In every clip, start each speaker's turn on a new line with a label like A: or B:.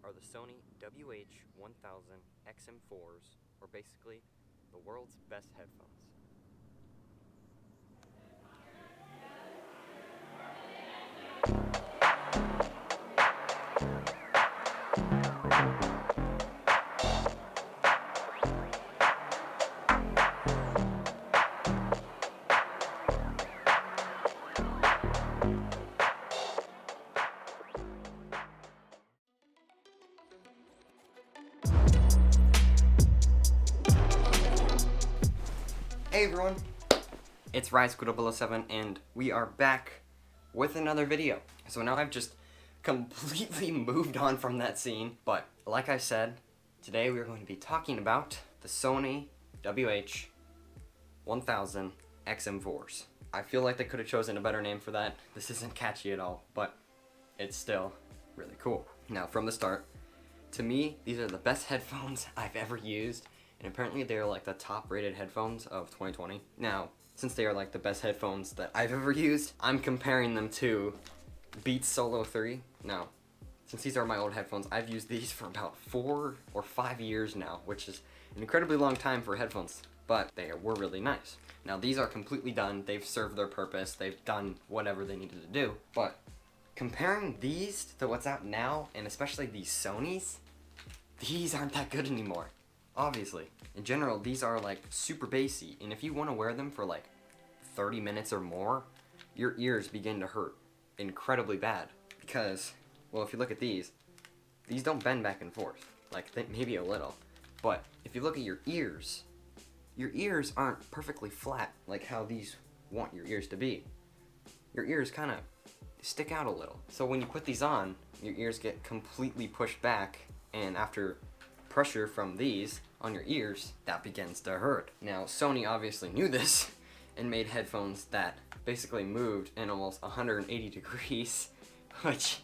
A: are the Sony WH-1000XM4s, or basically the world's best headphones. Hey everyone, it's Rise007 and we are back with another video. So now I've just completely moved on from that scene, but like I said, today we are going to be talking about the Sony WH-1000XM4s. I feel like they could have chosen a better name for that. This isn't catchy at all, but it's still really cool. Now from the start, to me, these are the best headphones I've ever used. And apparently they're like the top rated headphones of 2020. Now, since they are like the best headphones that I've ever used, I'm comparing them to Beats Solo 3. Now, since these are my old headphones, I've used these for about 4 or 5 years now, which is an incredibly long time for headphones, but they were really nice. Now, these are completely done. They've served their purpose. They've done whatever they needed to do. But comparing these to what's out now, and especially these Sonys, these aren't that good anymore. Obviously. In general, these are like super bassy, and if you want to wear them for like 30 minutes or more, your ears begin to hurt incredibly bad. Because, well, if you look at these don't bend back and forth. Like, maybe a little. But if you look at your ears aren't perfectly flat like how these want your ears to be. Your ears kind of stick out a little. So when you put these on, your ears get completely pushed back, and after pressure from these on your ears, that begins to hurt. Now, Sony obviously knew this and made headphones that basically moved in almost 180 degrees, which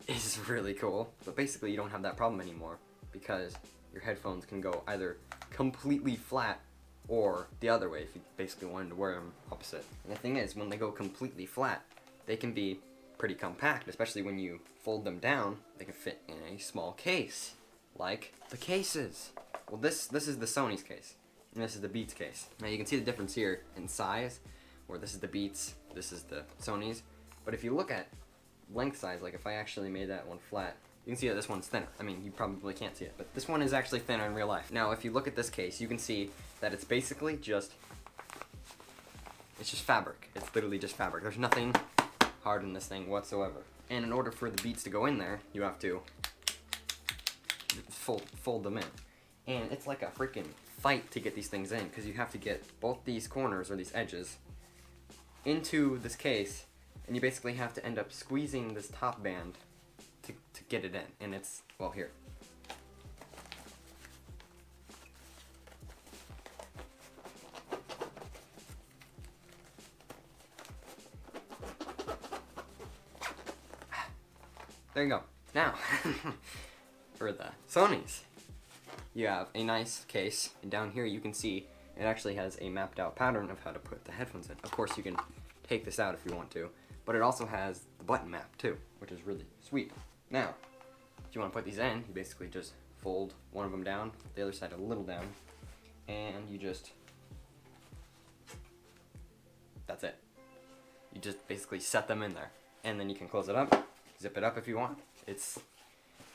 A: is really cool. But basically you don't have that problem anymore because your headphones can go either completely flat or the other way if you basically wanted to wear them opposite. And the thing is, when they go completely flat, they can be pretty compact, especially when you fold them down. They can fit in a small case, like the cases. Well, this is the Sony's case, and this is the Beats case. Now you can see the difference here in size, where this is the Beats, this is the Sony's. But if you look at length size, like if I actually made that one flat, you can see that this one's thinner. I mean, you probably can't see it, but this one is actually thinner in real life. Now, if you look at this case, you can see that it's basically just fabric. It's literally just fabric. There's nothing hard in this thing whatsoever. And in order for the Beats to go in there, you have to fold them in. And it's like a freaking fight to get these things in, because you have to get both these corners, or these edges, into this case, and you basically have to end up squeezing this top band to get it in. And it's, well, here. There you go. Now, for the Sonys, you have a nice case, and down here you can see it actually has a mapped out pattern of how to put the headphones in. Of course, you can take this out if you want to, but it also has the button map too, which is really sweet. Now, if you want to put these in, you basically just fold one of them down, the other side a little down, and you just, that's it. You just basically set them in there, and then you can close it up, zip it up if you want.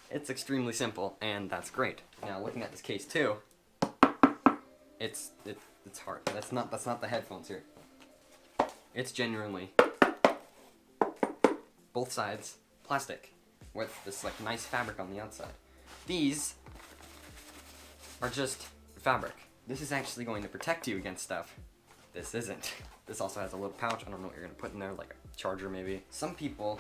A: It's extremely simple, and that's great. Now, looking at this case too, it's hard. That's not the headphones here. It's genuinely both sides plastic with this like nice fabric on the outside. These are just fabric. This is actually going to protect you against stuff. This isn't. This also has a little pouch. I don't know what you're gonna put in there, like a charger maybe. Some people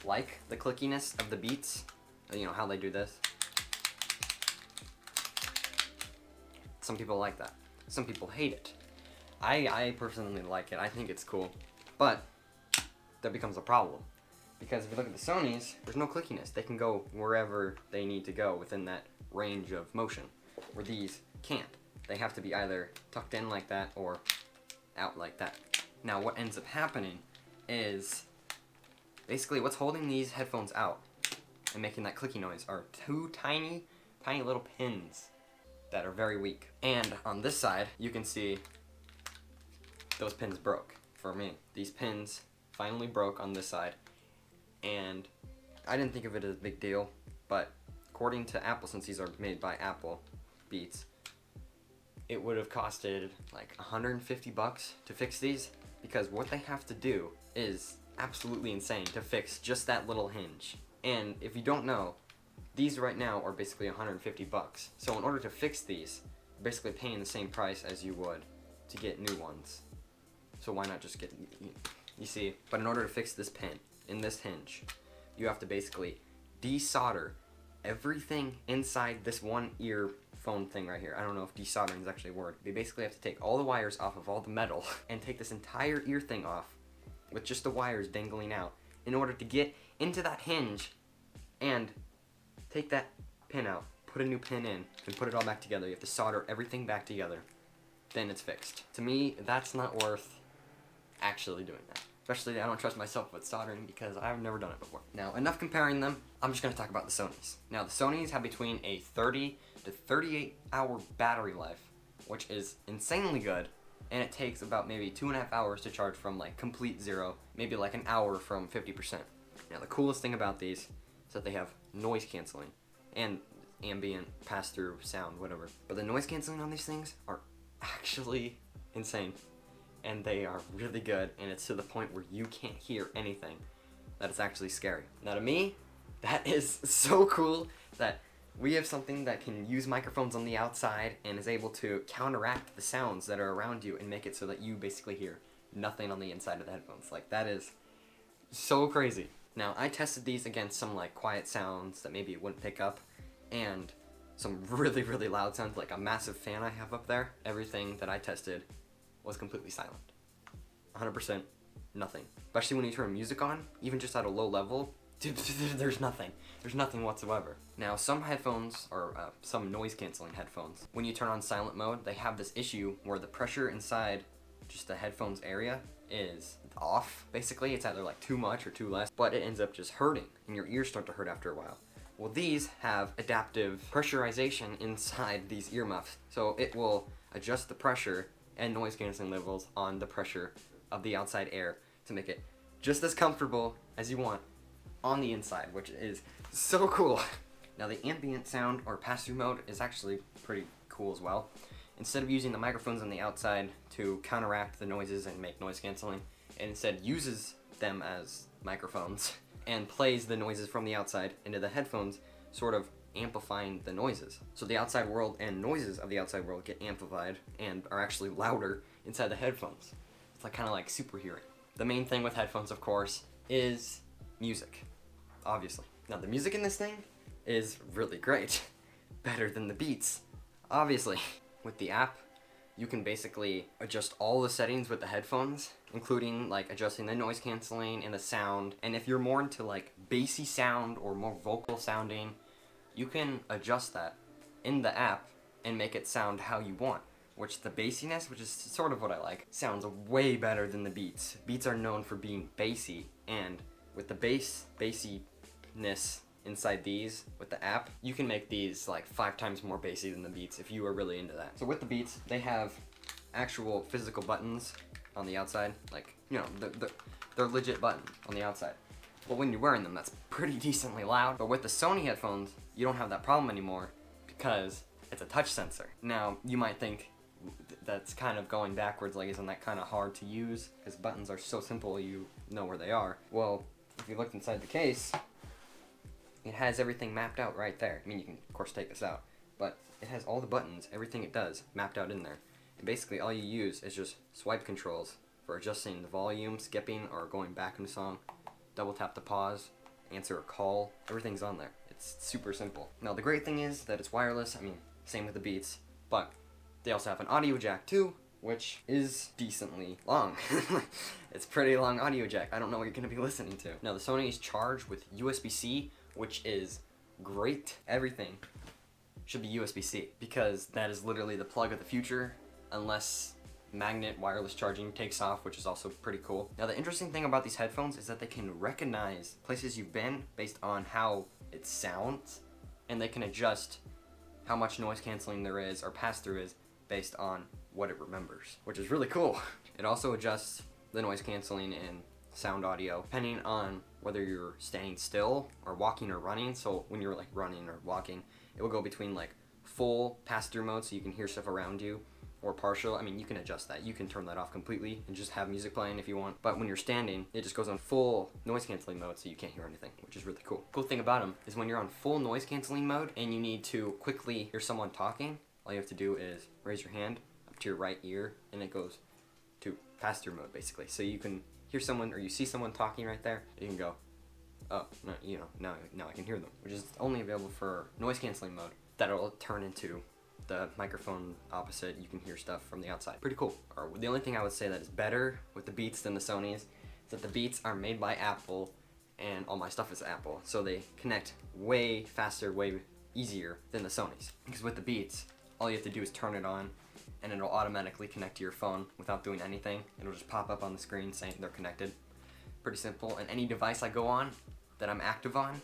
A: like the clickiness of the Beats, you know how they do this. Some people like that. Some people hate it. I personally like it. I think it's cool, but that becomes a problem because if you look at the Sonys, there's no clickiness. They can go wherever they need to go within that range of motion, where these can't. They have to be either tucked in like that or out like that. Now, what ends up happening is basically what's holding these headphones out and making that clicky noise are two tiny little pins that are very weak. And on this side, you can see those pins broke for me. These pins finally broke on this side, and I didn't think of it as a big deal, but according to Apple, since these are made by Apple Beats, it would have costed like $150 to fix these, because what they have to do is absolutely insane to fix just that little hinge. And if you don't know, these right now are basically $150. So in order to fix these, you're basically paying the same price as you would to get new ones. So why not just get, you see? But in order to fix this pin in this hinge, you have to basically desolder everything inside this one earphone thing right here. I don't know if desoldering is actually a word. You basically have to take all the wires off of all the metal and take this entire ear thing off with just the wires dangling out in order to get into that hinge and take that pin out, put a new pin in, and put it all back together. You have to solder everything back together. Then it's fixed. To me, that's not worth actually doing that. Especially, I don't trust myself with soldering because I've never done it before. Now, enough comparing them. I'm just going to talk about the Sonys. Now, the Sonys have between a 30 to 38 hour battery life, which is insanely good, and it takes about maybe 2.5 hours to charge from like complete zero, maybe like an hour from 50%. Now, the coolest thing about these is that they have noise canceling and ambient pass-through sound, whatever. But the noise canceling on these things are actually insane, and they are really good, and it's to the point where you can't hear anything. That is actually scary. Now to me, that is so cool that we have something that can use microphones on the outside and is able to counteract the sounds that are around you and make it so that you basically hear nothing on the inside of the headphones. Like, that is so crazy. Now, I tested these against some like quiet sounds that maybe it wouldn't pick up, and some really loud sounds, like a massive fan I have up there. Everything that I tested was completely silent. 100% nothing. Especially when you turn music on, even just at a low level, there's nothing. There's nothing whatsoever. Now, some headphones, or some noise canceling headphones, when you turn on silent mode, they have this issue where the pressure inside just the headphones area is off. Basically, it's either like too much or too less, but it ends up just hurting, and your ears start to hurt after a while. Well, these have adaptive pressurization inside these earmuffs, so it will adjust the pressure and noise canceling levels on the pressure of the outside air to make it just as comfortable as you want on the inside, which is so cool. Now, the ambient sound or pass-through mode is actually pretty cool as well. Instead of using the microphones on the outside to counteract the noises and make noise canceling, it instead uses them as microphones and plays the noises from the outside into the headphones, sort of amplifying the noises. So the outside world and noises of the outside world get amplified and are actually louder inside the headphones. It's like kind of like super hearing. The main thing with headphones, of course, is music, obviously. Now, the music in this thing is really great. Better than the Beats, obviously. With the app, you can basically adjust all the settings with the headphones, including like adjusting the noise canceling and the sound. And if you're more into like bassy sound or more vocal sounding, you can adjust that in the app and make it sound how you want. Which the bassiness, which is sort of what I like, sounds way better than the Beats. Beats are known for being bassy, and with the bassiness inside these, with the app, you can make these like 5 times more bassy than the Beats if you are really into that. So with the Beats, they have actual physical buttons on the outside, like, you know, they're legit buttons on the outside. But when you're wearing them, that's pretty decently loud. But with the Sony headphones, you don't have that problem anymore because it's a touch sensor. Now, you might think that's kind of going backwards, like, isn't that kind of hard to use? Because buttons are so simple, you know where they are. Well, if you looked inside the case, it has everything mapped out right there. I mean, you can, of course, take this out, but it has all the buttons, everything it does, mapped out in there. And basically, all you use is just swipe controls for adjusting the volume, skipping, or going back in the song. Double tap to pause, answer a call, everything's on there. It's super simple. Now, the great thing is that it's wireless. I mean, same with the Beats, but they also have an audio jack too, which is decently long. It's pretty long audio jack. I don't know what you're going to be listening to. Now, the Sony is charged with USB-C, which is great. Everything should be USB-C because that is literally the plug of the future, unless magnet wireless charging takes off, which is also pretty cool. Now, the interesting thing about these headphones is that they can recognize places you've been based on how it sounds, and they can adjust how much noise canceling there is or pass through is based on what it remembers, which is really cool. It also adjusts the noise canceling in sound audio depending on whether you're standing still or walking or running. So when you're like running or walking, it will go between like full pass-through mode so you can hear stuff around you, or partial. I mean, you can adjust that. You can turn that off completely and just have music playing if you want. But when you're standing, it just goes on full noise canceling mode so you can't hear anything, which is really cool. Cool thing about them is when you're on full noise canceling mode and you need to quickly hear someone talking, all you have to do is raise your hand up to your right ear and it goes to pass-through mode basically. So you can hear someone or you see someone talking right there, you can go, oh, no, you know, now I can hear them, which is only available for noise canceling mode. That'll turn into the microphone opposite. You can hear stuff from the outside. Pretty cool. Or the only thing I would say that is better with the Beats than the Sonys is that the Beats are made by Apple and all my stuff is Apple, so they connect way faster, way easier than the Sonys. Because with the Beats, all you have to do is turn it on and it'll automatically connect to your phone without doing anything. It'll just pop up on the screen saying they're connected. Pretty simple. And any device I go on that I'm active on,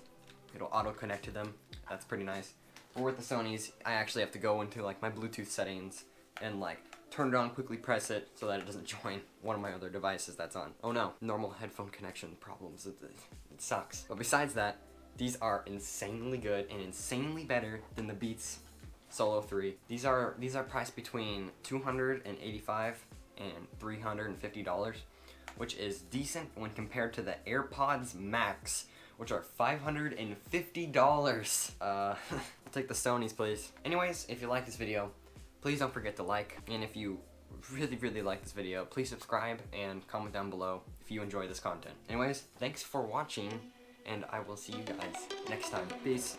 A: it'll auto connect to them. That's pretty nice. Or with the Sonys, I actually have to go into like my Bluetooth settings and like turn it on, quickly press it so that it doesn't join one of my other devices that's on. Oh no, normal headphone connection problems. It sucks. But besides that, these are insanely good and insanely better than the Beats Solo 3. These are priced between $285 and $350, which is decent when compared to the AirPods Max, which are $550. I'll take the Sonys, please. Anyways, if you like this video, please don't forget to like, and if you really like this video, please subscribe and comment down below if you enjoy this content. Anyways, thanks for watching, and I will see you guys next time. Peace.